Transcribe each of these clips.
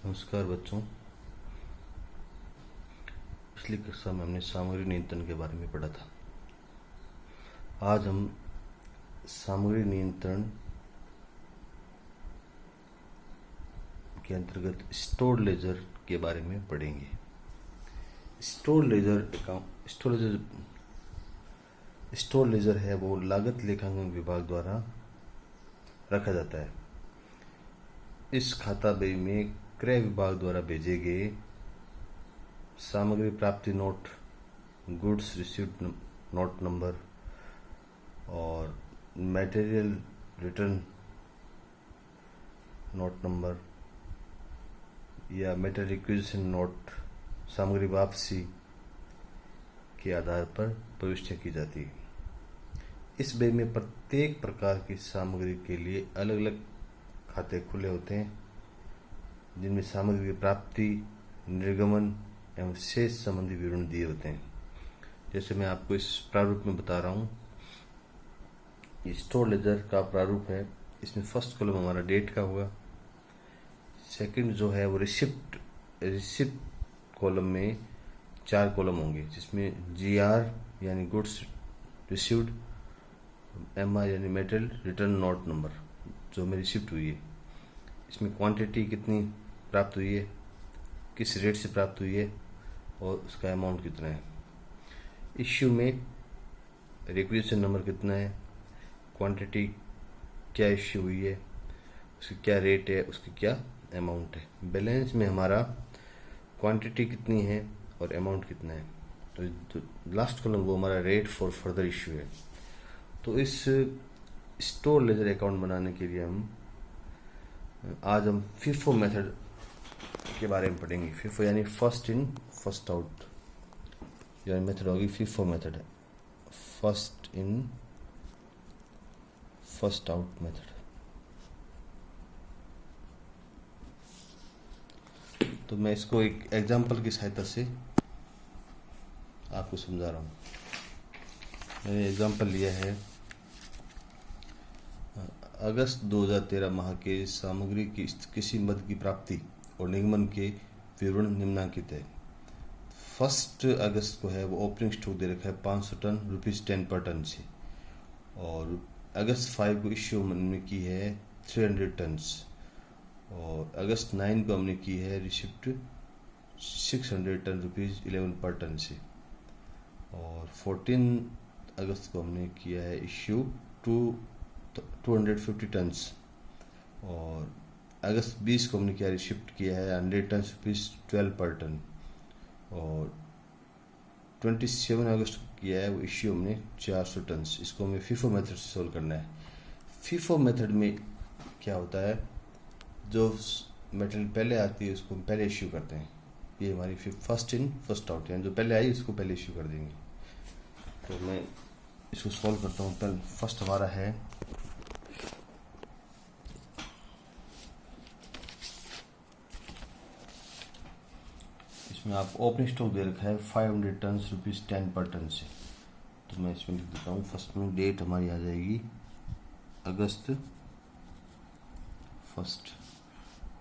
नमस्कार बच्चों। पिछली कक्षा में हमने सामग्री नियंत्रण के बारे में पढ़ा था। आज हम सामग्री नियंत्रण के अंतर्गत स्टोर लेजर के बारे में पढ़ेंगे। स्टोर लेजर है वो लागत लेखांकन विभाग द्वारा रखा जाता है। इस खाता बही में क्रय विभाग द्वारा भेजे गए सामग्री प्राप्ति note, goods received note number और मटेरियल रिटर्न नोट नंबर या मटेरियल रिक्विजिशन नोट सामग्री वापसी के आधार पर प्रविष्टियाँ की जाती है। इस बही में प्रत्येक प्रकार की सामग्री के लिए अलग अलग खाते खुले होते हैं, जिनमें सामग्री की प्राप्ति, निर्गमन एवं शेष संबंधी विवरण दिए होते हैं। जैसे मैं आपको इस प्रारूप में बता रहा हूँ, ये स्टोर लेजर का प्रारूप है। इसमें फर्स्ट कॉलम हमारा डेट का होगा। सेकंड जो है वो रिसिप्ट कॉलम में 4 कॉलम होंगे, जिसमें GR यानी गुड्स रिसीव्ड, MR यानी मेटेरियल रिटर्न नोट नंबर जो में रिसिप्ट हुई है, इसमें क्वांटिटी कितनी प्राप्त हुई है, किस रेट से प्राप्त हुई है और उसका अमाउंट कितना है। इश्यू में रिक्विजिशन नंबर कितना है, क्वांटिटी क्या इश्यू हुई है, उसकी क्या रेट है, उसकी क्या अमाउंट है। बैलेंस में हमारा क्वांटिटी कितनी है और अमाउंट कितना है। तो लास्ट कॉलम वो हमारा रेट फॉर फर्दर इश्यू है। तो इस स्टोर लेजर अकाउंट बनाने के लिए आज हम FIFO मेथड के बारे में पढ़ेंगे। FIFO यानी फर्स्ट इन फर्स्ट आउट, यानी मेथड होगी FIFO मेथड है, first in first out method. तो मैं इसको एक एग्जांपल की सहायता से आपको समझा रहा हूँ। मैंने एग्जांपल लिया है अगस्त 2013 माह के सामग्री की किसी मद की प्राप्ति और निगमन के विवरण निम्नलिखित है। 1 अगस्त को है वो ओपनिंग स्टॉक दे रखा है 500 टन ₹10 पर टन से, और अगस्त 5 को इश्यू हमने की है 300 टन्स, और अगस्त 9 को हमने की है रिसिप्ट 600 टन ₹11 पर टन से, और 14 अगस्त को हमने किया है इश्यू 250 टन्स, और अगस्त 20 को हमने क्या रिसिप्ट किया है 100 टन ₹12 पर टन, और 27 अगस्त को किया है वो इश्यू हमने 400 टन्स। इसको हमें FIFO मेथड से सोल्व करना है। FIFO मेथड में क्या होता है, जो मटेरियल पहले आती है उसको हम पहले इश्यू करते हैं। ये हमारी फर्स्ट इन फर्स्ट आउट, यानी जो पहले आई उसको पहले इश्यू कर देंगे। तो मैं इसको सॉल्व करता हूँ। पहले फर्स्ट हमारा है इसमें आप ओपनिंग स्टॉक दे रखा है 500 टन ₹10 पर टन से। तो मैं इसमें लिख देता हूँ, फर्स्ट में डेट हमारी आ जाएगी अगस्त 1।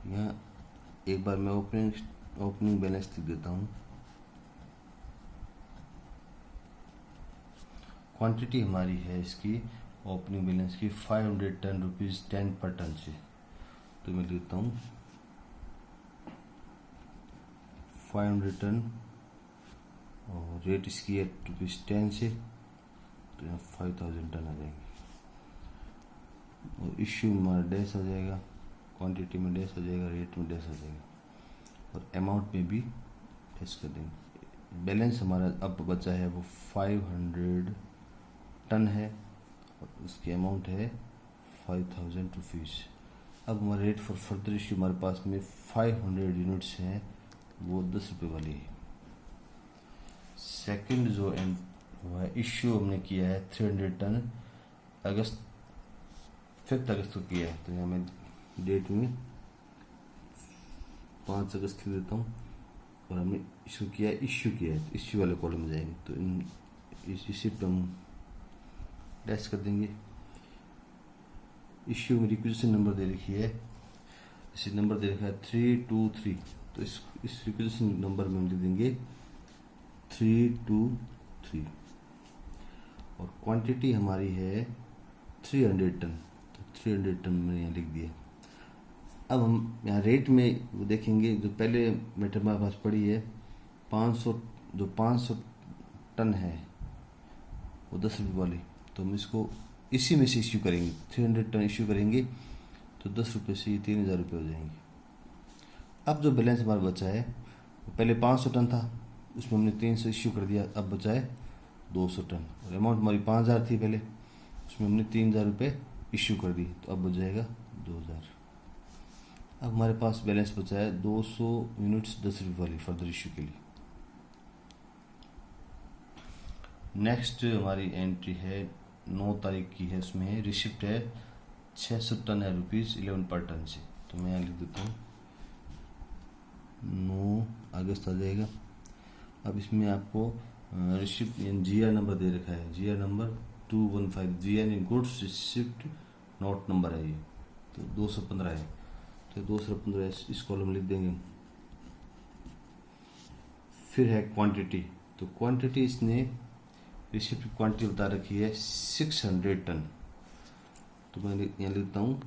यहाँ एक बार मैं ओपनिंग बैलेंस लिख देता हूँ। क्वांटिटी हमारी है इसकी ओपनिंग बैलेंस की 500 टन ₹10 पर टन से। तो मैं लिखता हूँ 500 टन और रेट इसकी है ₹10 से, तो यहाँ 5000 टन आ जाएंगे, और इश्यू में हमारा डैश आ जाएगा, क्वांटिटी में डैश आ जाएगा, रेट में डैश आ जाएगा, और अमाउंट में भी डैश कर देंगे। बैलेंस हमारा अब बचा है वो 500 टन है और उसकी अमाउंट है ₹5000। अब हमारा रेट फॉर फर्दर इश्यू हमारे पास में 500 यूनिट्स हैं, वो ₹10 वाली है। सेकंड जो है इश्यू हमने किया है 300 टन अगस्त 5 अगस्त को किया है। तो यहाँ मैं डेट में 5 अगस्त लिख देता हूँ, और हमने इश्यू किया है तो इश्यू वाले कॉलम में जाएंगे। तो इसी पर हम डैश कर देंगे। इश्यू में रिक्विजिशन नंबर दे रखी है इसी नंबर दे रखा है 323, तो इस रिक्वेजिशन नंबर में हम लिख देंगे 323 और क्वांटिटी हमारी है 300 टन, तो 300 टन मैंने यहाँ लिख दिया। अब हम यहाँ रेट में वो देखेंगे, जो पहले मैटर हमारे पास पड़ी है 500, जो 500 टन है वो 10 रुपये वाली, तो हम इसको इसी में से इश्यू करेंगे। 300 टन इश्यू करेंगे तो 10 रुपये से ये 3000 रुपये हो जाएंगे। अब जो बैलेंस हमारा बचा है, पहले 500 टन था, उसमें हमने 300 इश्यू कर दिया, अब बचा है 200 टन और अमाउंट हमारी 5000 थी पहले, उसमें हमने 3000 रुपये इश्यू कर दी, तो अब बच जाएगा 2000। अब हमारे पास बैलेंस बचा है 200 यूनिट्स 10 रुपये वाली फर्दर इश्यू के लिए। नेक्स्ट हमारी एंट्री है 9 तारीख की है, उसमें रिसिप्ट है 600 टन है ₹11 पर टन से, तो मैं यहाँ लिख देता हूँ 9 अगस्त आ जाएगा। अब इसमें आपको रिसिप्ट GR नंबर दे रखा है, GR नंबर 215, GR यानी गुड्स रिसिप्ट नोट नंबर है ये, तो 215 है, तो 215 इस कॉलम में लिख देंगे। फिर है क्वांटिटी, तो क्वांटिटी इसने रिसिप्ट क्वांटिटी बता रखी है 600 टन, तो मैं यहाँ लिखता हूँ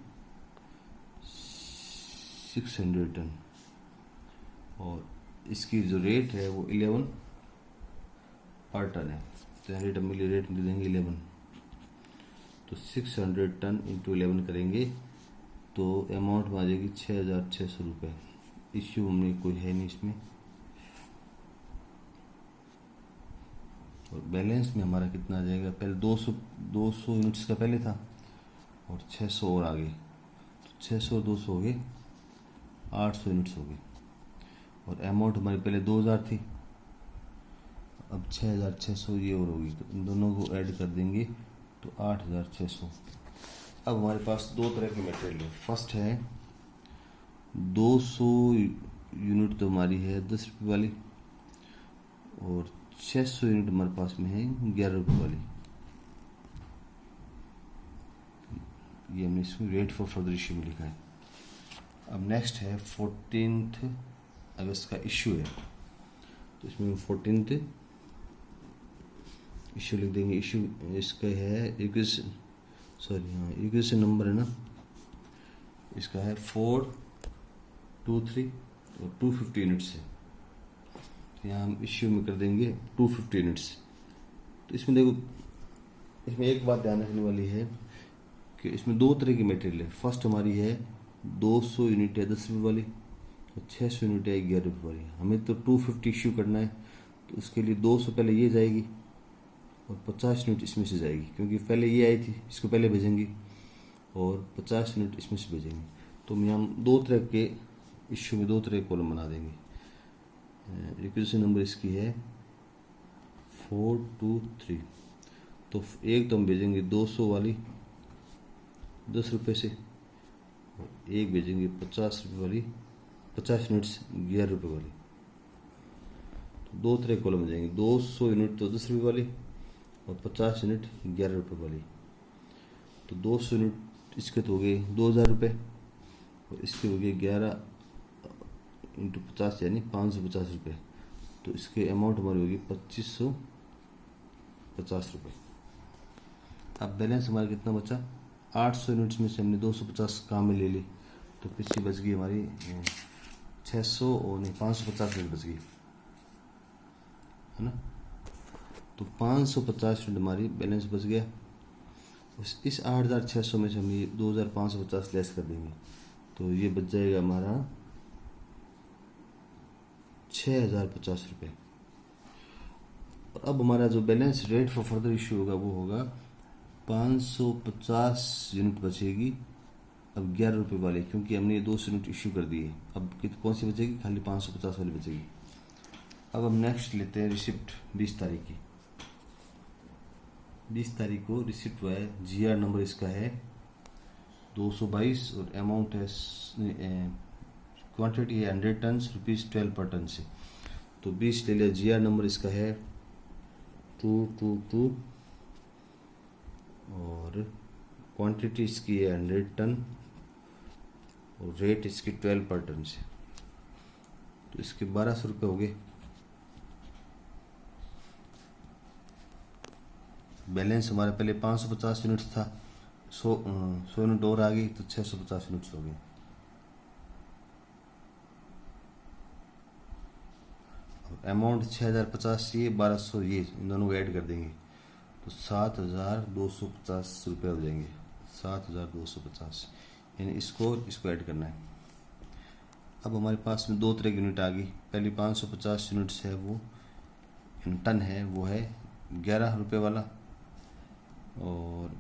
600 टन और इसकी जो रेट है वो 11 पर टन है, तो यहाँ रेट मिली रेट दे देंगे 11, तो 600 टन इंटू 11 करेंगे तो अमाउंट में आ जाएगी 6600 रुपये। इश्यू हमने कोई है नहीं इसमें, और बैलेंस में हमारा कितना आ जाएगा, पहले 200 यूनिट्स का पहले था और 600 और आगे, तो 600 और 200 हो गए 800 यूनिट्स हो गए, और अमाउंट हमारी पहले 2000 थी, अब 6600 ये और होगी, तो इन दोनों को ऐड कर देंगे तो 8600। अब हमारे पास दो तरह के मटेरियल है, फर्स्ट है 200 यूनिट तो हमारी है 10 रुपये वाली, और 600 यूनिट हमारे पास में है 11 रुपये वाली। ये हमने इसमें रेट फॉर फर्दर इश्यू में लिखा है। अब नेक्स्ट है 14 अगस्त का इश्यू है, तो इसमें 14 इश्यू लिख देंगे। इश्यू इसका है रिक्वेजिशन नंबर है ना, इसका है 423 और 250 यूनिट्स है, तो यहाँ हम इश्यू में कर देंगे 250 यूनिट्स। तो इसमें देखो, इसमें एक बात ध्यान रखने वाली है कि इसमें दो तरह की मटेरियल है। फर्स्ट हमारी है 200 यूनिट है 10 रुपये वाली और 600 यूनिट है 11 रुपये वाली। हमें तो 250 इश्यू करना है, तो उसके लिए 200 पहले ये जाएगी और 50 यूनिट इसमें से जाएगी, क्योंकि पहले ये आई थी, इसको पहले भेजेंगे और 50 यूनिट इसमें से भेजेंगे। तो हम दो तरह के इश्यू में दो तरह के कॉलम बना देंगे। रिक्वेजिशन नंबर इसकी है 423, तो एक तो हम भेजेंगे 200 वाली 10 रुपये से, और एक भेजेंगे 50 रुपये वाली 50 यूनिट्स 11 रुपये वाली। तो दो तरह कॉलम हो जाएंगे, 200 यूनिट तो 10 रुपये वाली और 50 यूनिट 11 रुपये वाली। तो 200 यूनिट इसके तो हो गए 2000 रुपये और इसके हो गए 11 इंटू 50 यानी 550 रुपये, तो इसके अमाउंट हमारी होगी 2550 रुपये। अब बैलेंस हमारा कितना बचा, 800 यूनिट्स में से हमने 250 काम में ले ली, तो पीछे बच गई हमारी 600 और नहीं 550 यूनिट बच गई है ना। तो 550 यूनिट हमारी बैलेंस बच गया। इस 8600 में से हम ये 2550 लेस कर देंगे, तो ये बच जाएगा हमारा 6050 रुपये। और अब हमारा जो balance rate for further issue होगा वो होगा 550 यूनिट बचेगी अब 11 रुपये वाली, क्योंकि हमने ये 200 यूनिट इश्यू कर दिए। अब कौन सी बचेगी, खाली 550 वाली बचेगी। अब हम नेक्स्ट लेते हैं रिसिप्ट 20 तारीख की। 20 तारीख को रिसिप्ट हुआ है, GR नंबर इसका है 222 और अमाउंट है क्वांटिटी है 100 टन ₹12 पर टन से, तो 20 ले लिया। GR नंबर इसका है 222 और क्वांटिटी इसकी है 100 टन और रेट इसकी 12 पर टन से, तो इसके 1200 रुपये हो गए। बैलेंस हमारे पहले 550 यूनिट्स था, 100 यूनिट और आ गई तो 650 यूनिट्स हो गए। अमाउंट 6050 ये 1200 ये इन दोनों को ऐड कर देंगे तो 7250 रुपये हो जाएंगे। 7250 यानी इसको ऐड करना है। अब हमारे पास में दो तरह की यूनिट आ गई। पहली 550 यूनिट्स है वो टन है, वो है 11 रुपये वाला, और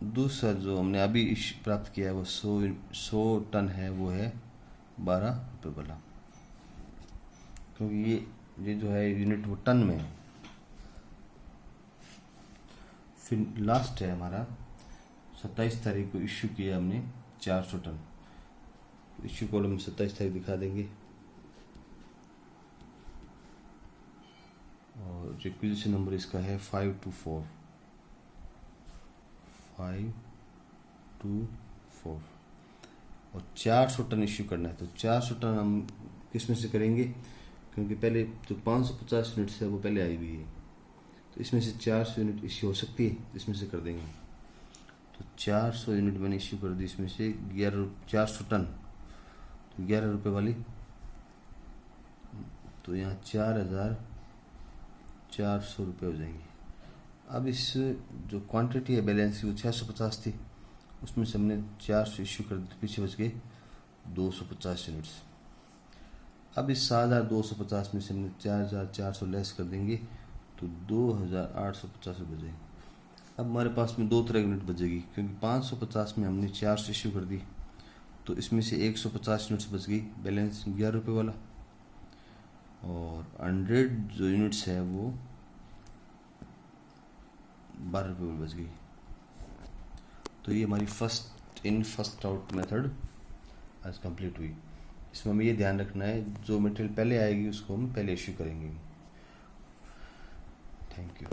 दूसरा जो हमने अभी प्राप्त किया है वो 100 टन है, वो है 12 रुपये वाला, क्योंकि ये जो है यूनिट वो टन में है। फिर लास्ट है हमारा 27 तारीख को इश्यू किया हमने 400 टन। इश्यू कॉलम में 27 तारीख दिखा देंगे, और रिक्विजिशन नंबर इसका है 524 और 400 टन इश्यू करना है। तो 400 टन हम किस में से करेंगे, क्योंकि पहले जो 550 यूनिट्स है वो पहले आई हुई है, तो इसमें से 400 यूनिट इश्यू हो सकती है, तो इसमें से कर देंगे। तो 400 यूनिट मैंने इश्यू कर दी, इसमें से 400 टन तो 11 रुपये वाली, तो यहाँ 4400 रुपये हो जाएंगे। अब इस जो क्वांटिटी है बैलेंस की वो 650 थी, उसमें से हमने 400 इश्यू कर दी, पीछे बच गए 250 यूनिट्स। अब इस 7250 में से हमने 4400 लेस कर देंगे तो 2850 रुपये बचेंगे। अब हमारे पास में दो तरह की यूनिट बचेगी, क्योंकि 550 में हमने 400 इश्यू कर दी, तो इसमें से 150 यूनिट्स बच गई, बैलेंस 11 रुपये वाला, और 100 जो यूनिट्स है वो 12 रुपये वाली बच गई। तो ये हमारी first in first out method आज कंप्लीट हुई। इसमें हमें ये ध्यान रखना है, जो मटेरियल पहले आएगी उसको हम पहले इश्यू करेंगे। Thank you.